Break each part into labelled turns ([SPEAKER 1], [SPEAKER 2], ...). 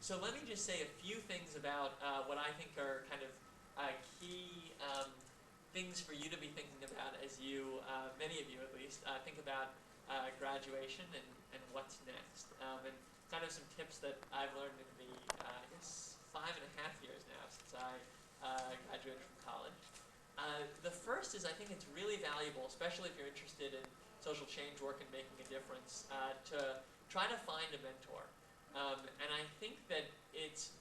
[SPEAKER 1] So let me just say a few things about what I think are kind of key things for you to be thinking about as you, many of you at least, think about graduation and what's next. And kind of some tips that I've learned in the, I guess, 5.5 years now since I graduated from college. The first is I think it's really valuable, especially if you're interested in social change work and making a difference, to try to find a mentor. And I think that it's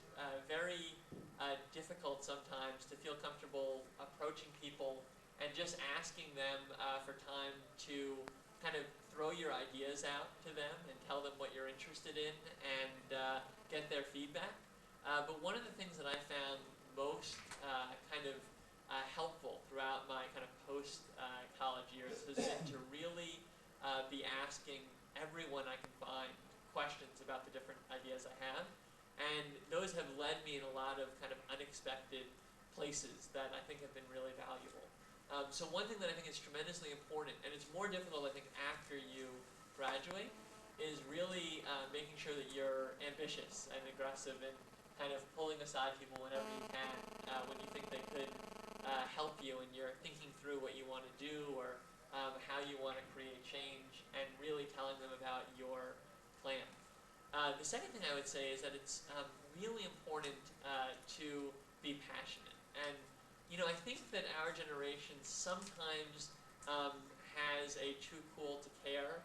[SPEAKER 1] very difficult sometimes to feel comfortable approaching people and just asking them for time to kind of throw your ideas out to them and tell them what you're interested in and get their feedback. But one of the things that I found most kind of helpful throughout my kind of post-college years has been to really be asking everyone I can find questions about the different ideas I have, and those have led me in a lot of kind of unexpected places that I think have been really valuable. So one thing that I think is tremendously important, and it's more difficult I think after you graduate, is really making sure that you're ambitious and aggressive and kind of pulling aside people whenever you can when you think they could help you and you're thinking through what you want to do or how you want to create change, and really telling them about your plan. The second thing I would say is that it's really important to be passionate. And, you know, I think that our generation sometimes has a too cool to care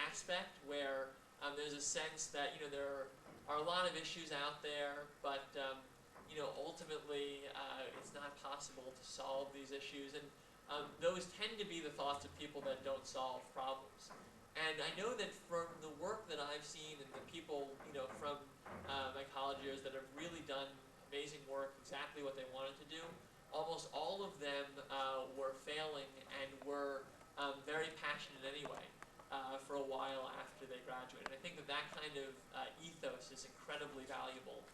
[SPEAKER 1] aspect where there's a sense that, you know, there are a lot of issues out there, but, you know, ultimately it's not possible to solve these issues. And those tend to be the thoughts of people that don't solve problems. And I know that from the work that I've seen and the people, you know, from my college years that have really done amazing work, exactly what they wanted to do, almost all of them were failing and were very passionate anyway for a while after they graduated. I think that that kind of ethos is incredibly valuable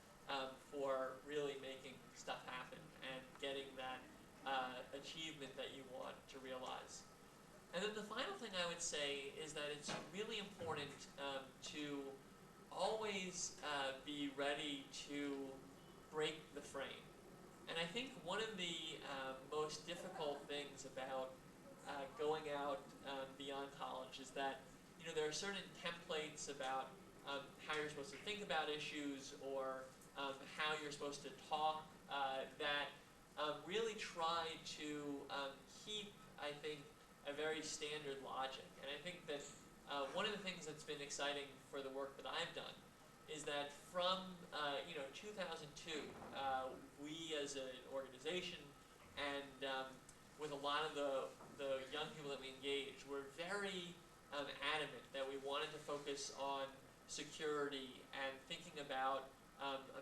[SPEAKER 1] for really making stuff happen and getting that achievement that you want to realize. And then the final thing I would say is that it's really important to always be ready to break the frame. And I think one of the most difficult things about going out beyond college is that, you know, there are certain templates about how you're supposed to think about issues or how you're supposed to talk that really try to keep, I think, a very standard logic. And I think that one of the things that's been exciting for the work that I've done is that from 2002, we as an organization and with a lot of the young people that we engaged were very adamant that we wanted to focus on security and thinking about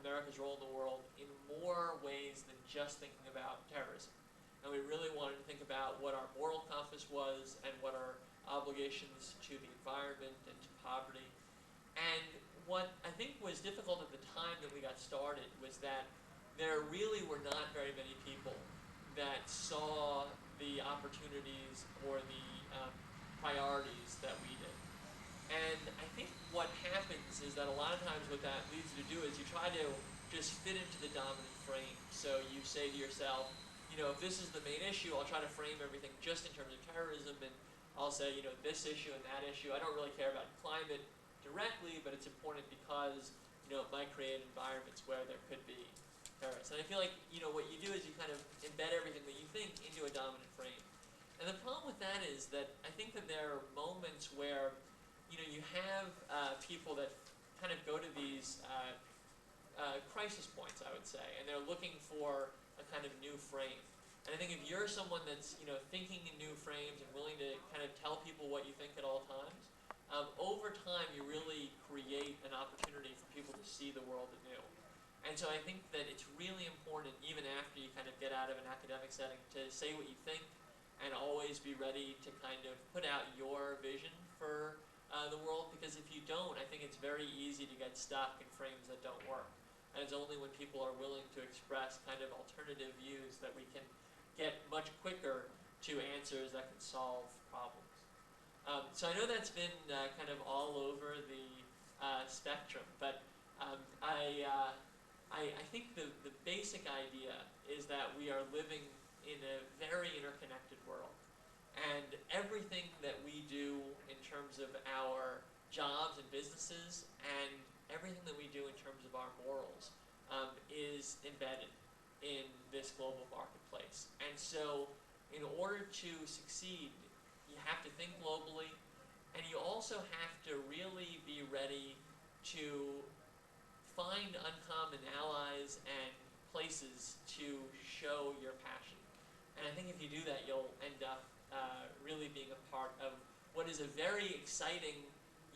[SPEAKER 1] America's role in the world in more ways than just thinking about terrorism. And we really wanted to think about what our moral compass was and what our obligations to the environment and to poverty. And what I think was difficult at the time that we got started was that there really were not very many people that saw the opportunities or the priorities that we did. And I think what happens is that a lot of times what that leads you to do is you try to just fit into the dominant frame. So you say to yourself, you know, if this is the main issue, I'll try to frame everything just in terms of terrorism, and I'll say, you know, this issue and that issue. I don't really care about climate directly, but it's important because, you know, it might create environments where there could be terrorists. And I feel like, you know, what you do is you kind of embed everything that you think into a dominant frame. And the problem with that is that I think that there are moments where, you know, you have people that kind of go to these crisis points, I would say, and they're looking for a kind of new frame. And I think if you're someone that's, you know, thinking in new frames and willing to kind of tell people what you think at all times, over time you really create an opportunity for people to see the world anew. And so I think that it's really important, even after you kind of get out of an academic setting, to say what you think and always be ready to kind of put out your vision for the world, because if you don't, I think it's very easy to get stuck in frames that don't work. And it's only when people are willing to express kind of alternative views that we can get much quicker to answers that can solve problems. So I know that's been kind of all over the spectrum. But I think the basic idea is that we are living in a very interconnected world. And everything that we do in terms of our jobs and businesses, and everything that we do in terms of our morals, is embedded in this global marketplace. And so, in order to succeed, you have to think globally, and you also have to really be ready to find uncommon allies and places to show your passion. And I think if you do that, you'll end up really being a part of what is a very exciting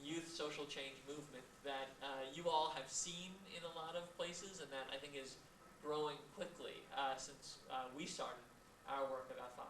[SPEAKER 1] youth social change movement that you all have seen in a lot of places, and that I think is growing quickly since we started our work about 5